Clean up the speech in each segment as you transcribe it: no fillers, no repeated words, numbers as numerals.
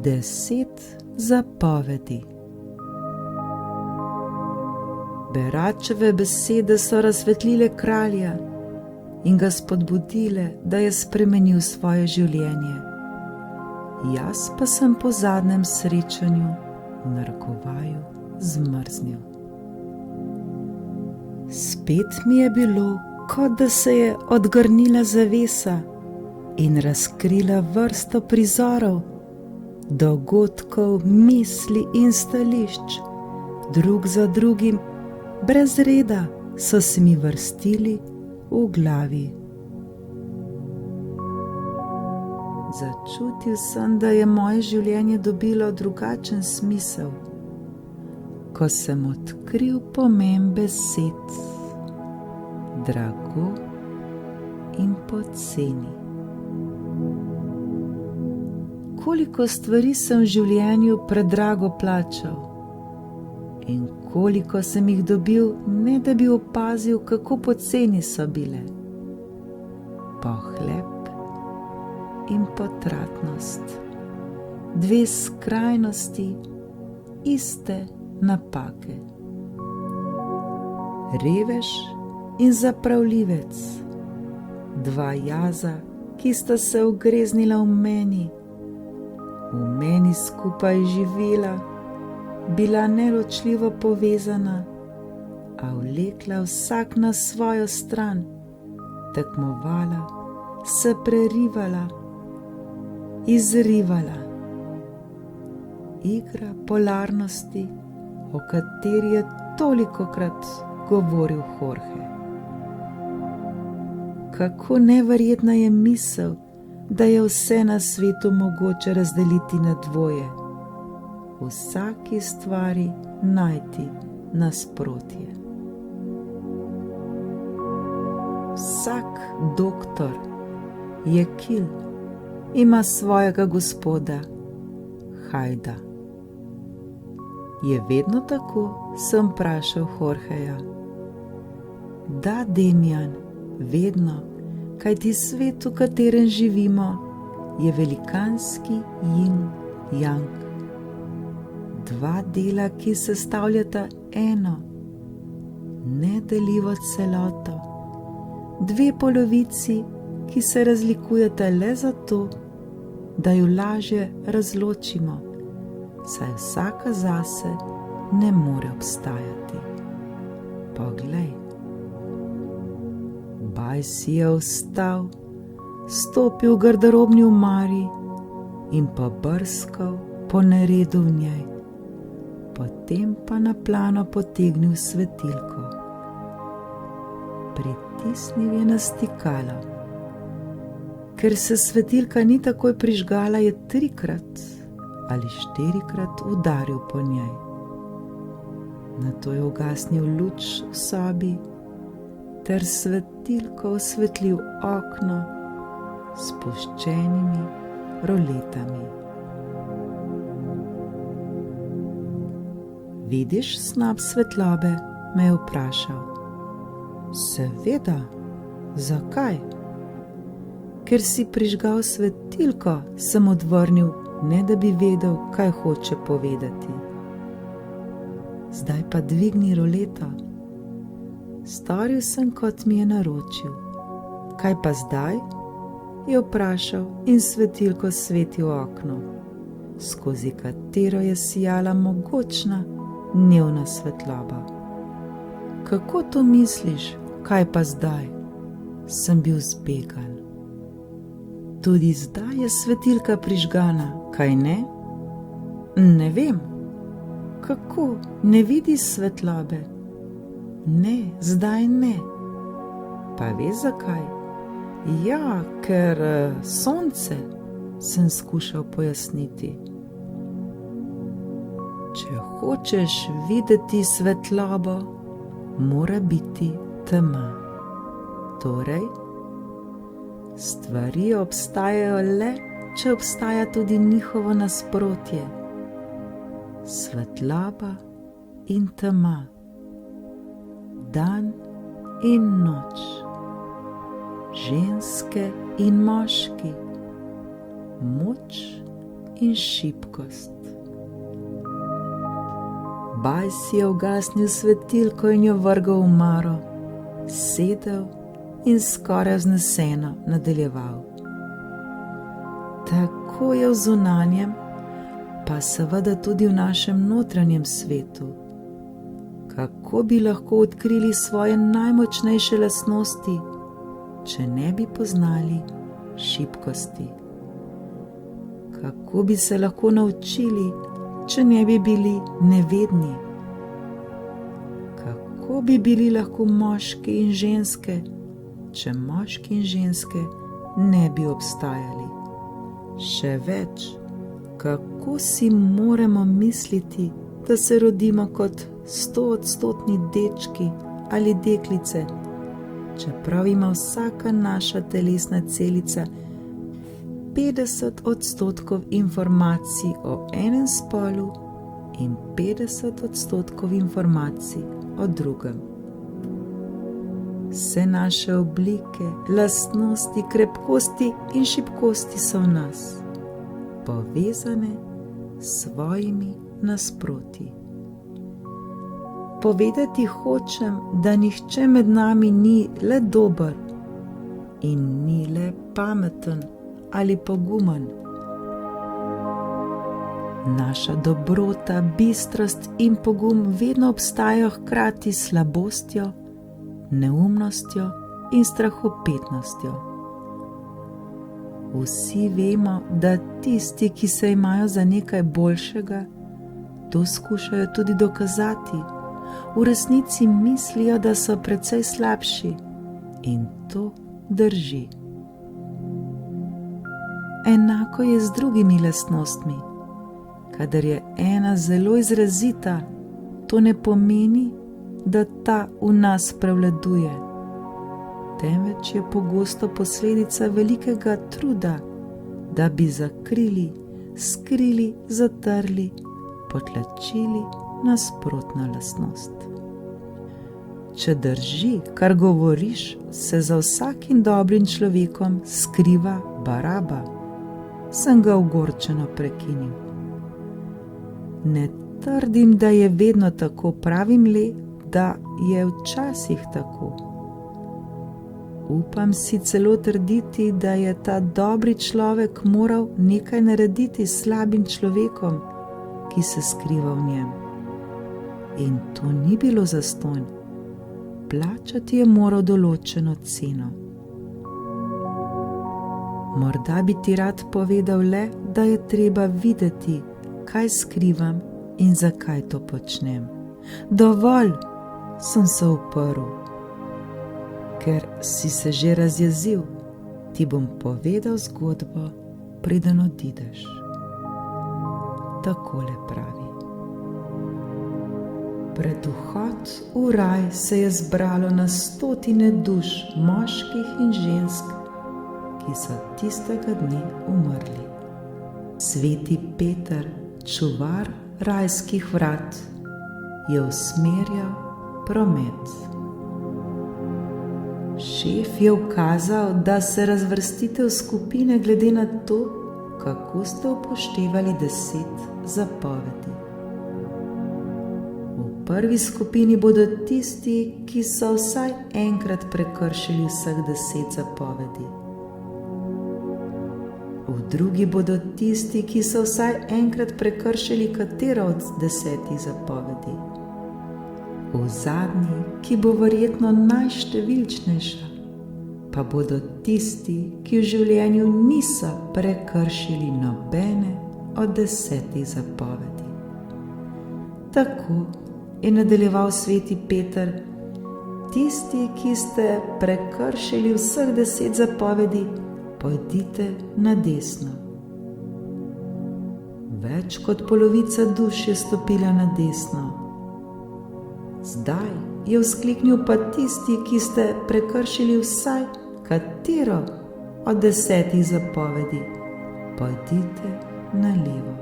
10 zapovedi. Beračeve besede so razsvetlile kralja in ga spodbudile, da je spremenil svoje življenje. Jaz pa sem po zadnjem srečanju v narekovaju zmrznil. Spet mi je bilo, kot da se je odgrnila zavesa in razkrila vrsto prizorov, dogodkov, misli in stališč, drug za drugim, brez reda so se mi vrstili v glavi. Začutil sem, da je moje življenje dobilo drugačen smisel, ko sem odkril pomen besed drago in poceni. Koliko stvari sem v življenju predrago plačal in koliko sem jih dobil, ne da bi opazil, kako poceni so bile. Pohlep in potratnost, dve skrajnosti iste napake. Revež in zapravljivec, dva jaza, ki sta se ugreznila v meni skupaj živela, bila neločljivo povezana, a vlekla vsak na svojo stran, tekmovala, se prerivala, izrivala. Igra polarnosti, o kateri je tolikokrat govoril Jorge. Kako neverjetna je misel, da je vse na svetu mogoče razdeliti na dvoje, v vsaki stvari najti nasprotje. Vsak doktor je kil, ima svojega gospoda, Hajda. Je vedno tako, sem vprašal Jorgeja. Da, Demijan, vedno, kajti svet, v katerem živimo, je velikanski yin-yang. Dva dela, ki sestavljata eno, nedeljivo celoto, dve polovici, ki se razlikujeta le zato, da ju lažje razločimo, saj vsaka zase ne more obstajati. Poglej. Baj si je vstal, stopil v garderobni omari in pobrskal po neredu v njej, potem pa na plano potegnil svetilko. Pritisnil je na stikalo. Ker se svetilka ni takoj prižgala, je 3 ali 4 udaril po njej. Nato je ugasnil luč v sobi ter svetilko osvetlil okno s spuščenimi roletami. Vidiš snop svetlobe? Me je vprašal. Seveda, zakaj? Ker si prižgal svetilko, sem odvrnil, ne da bi vedel, kaj hoče povedati. Zdaj pa dvigni roleto. Storil sem, kot mi je naročil. Kaj pa zdaj? Je vprašal in svetilko svetil okno, skozi katero je sijala mogočna dnevna svetloba. Kako to misliš? Kaj pa zdaj? Sem bil zbegan. Tudi zdaj je svetilka prižgana, kaj ne? Ne vem. Kako? Ne vidiš svetlobe? Ne, zdaj ne. Pa veš zakaj? Ja, ker sonce, sem skušal pojasniti. Če hočeš videti svetlobo, mora biti tema. Torej, stvari obstajajo le, če obstaja tudi njihovo nasprotje. Svetloba in tema, dan in noč, ženske in moški, moč in šibkost. Bajs je ugasnil svetilko in jo vrgel v omaro, sedel in skoraj vzneseno nadaljeval. Tako je v zunanjem, pa seveda tudi v našem notranjem svetu. Kako bi lahko odkrili svoje najmočnejše lastnosti, če ne bi poznali šibkosti? Kako bi se lahko naučili, če ne bi bili nevedni? Kako bi bili lahko moški in ženske, če moški in ženske ne bi obstajali? Še več, kako si moramo misliti, da se rodimo kot 100-odstotni dečki ali deklice, čeprav ima vsaka naša telesna celica 50% informacij o enem spolu in 50% informacij o drugem. Vse naše oblike, lastnosti, krepkosti in šibkosti so v nas, povezane s svojimi nasprotji. Povedati hočem, da nihče med nami ni le dober in ni le pameten ali pogumen. Naša dobrota, bistrost in pogum vedno obstajajo hkrati s slabostjo, neumnostjo in strahopetnostjo. Vsi vemo, da tisti, ki se imajo za nekaj boljšega, to skušajo tudi dokazati. V resnici mislijo, da so precej slabši, in to drži. Enako je z drugimi lastnostmi. Kadar je ena zelo izrazita, to ne pomeni, da ta v nas prevladuje, temveč je pogosto posledica velikega truda, da bi zakrili, skrili, zatrli, potlačili nasprotno lastnost. Če drži, kar govoriš, se za vsakim dobrim človekom skriva Baraba, sem ga ogorčeno prekinil. Ne trdim, da je vedno tako, pravim le, da je včasih tako. Upam si celo trditi, da je ta dobri človek moral nekaj narediti s slabim človekom, ki se skriva v njem. In to ni bilo zastonj. Plačati je moral določeno ceno. Morda bi ti rad povedal le, da je treba videti, kaj skrivam in zakaj to počnem. Dovolj, sem se uprl. Ker si se že razjezil, ti bom povedal zgodbo, preden odideš. Takole pravi. Pred vhod v raj se je zbralo na 100 duš moških in žensk, ki so tistega dne umrli. Sveti Peter, čuvar rajskih vrat, je usmerjal promet. Šef je ukazal, da se razvrstite v skupine glede na to, kako ste upoštevali 10 zapovedi. V prvi skupini bodo tisti, ki so vsaj enkrat prekršili vseh 10 zapovedi. V drugi bodo tisti, ki so vsaj enkrat prekršili katero od 10 zapovedi. V zadnji, ki bo verjetno najštevilčnejša, pa bodo tisti, ki v življenju niso prekršili nobene od 10 zapovedi. Tako je nadaljeval sveti Peter, tisti, ki ste prekršili vseh 10 zapovedi, pojdite na desno. Več kot polovica duš je stopila na desno. Zdaj je vzkliknil pa tisti, ki ste prekršili vsaj katero od 10 zapovedi, pojdite na levo.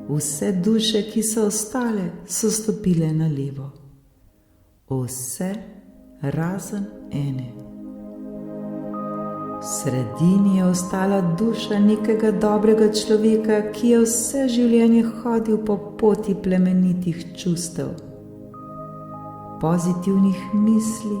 Vse duše, ki so ostale, so stopile na levo. Vse razen ene. V sredini je ostala duša nekega dobrega človeka, ki je vse življenje hodil po poti plemenitih čustev, pozitivnih misli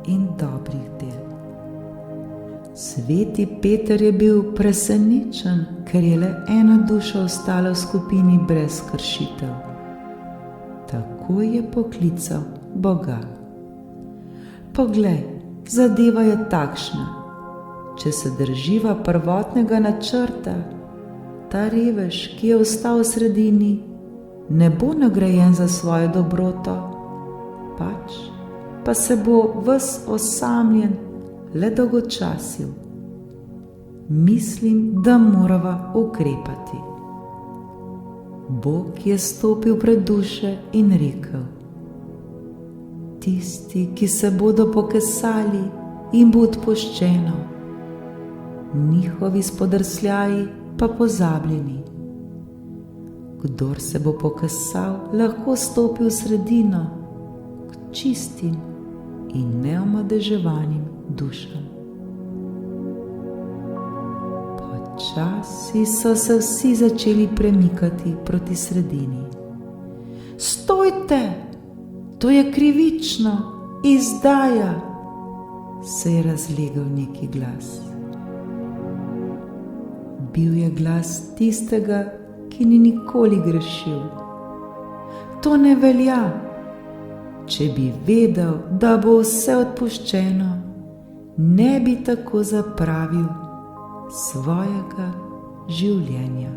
in dobrih del. Sveti Peter je bil presenečen, ker je le ena duša ostala v skupini brez kršitev. Takoj je poklical Boga. Poglej, zadeva je takšna. Če se drživa prvotnega načrta, ta revež, ki je ostal v sredini, ne bo nagrajen za svojo dobroto, pač pa se bo ves osamljen le dolgočasil. Mislim, da morava ukrepati. Bog je stopil pred duše in rekel: tisti, ki se bodo pokesali, jim bo odpuščeno, njihovi spodrsljaji pa pozabljeni. Kdor se bo pokasal, lahko stopi v sredino k čistim in neomadeževanim dušam. Počasi so se vsi začeli premikati proti sredini. Stojte! To je krivično, izdaja! Se je razlegel neki glas. Bil je glas tistega, ki ni nikoli grešil. To ne velja. Če bi vedel, da bo vse odpuščeno, ne bi tako zapravil svojega življenja.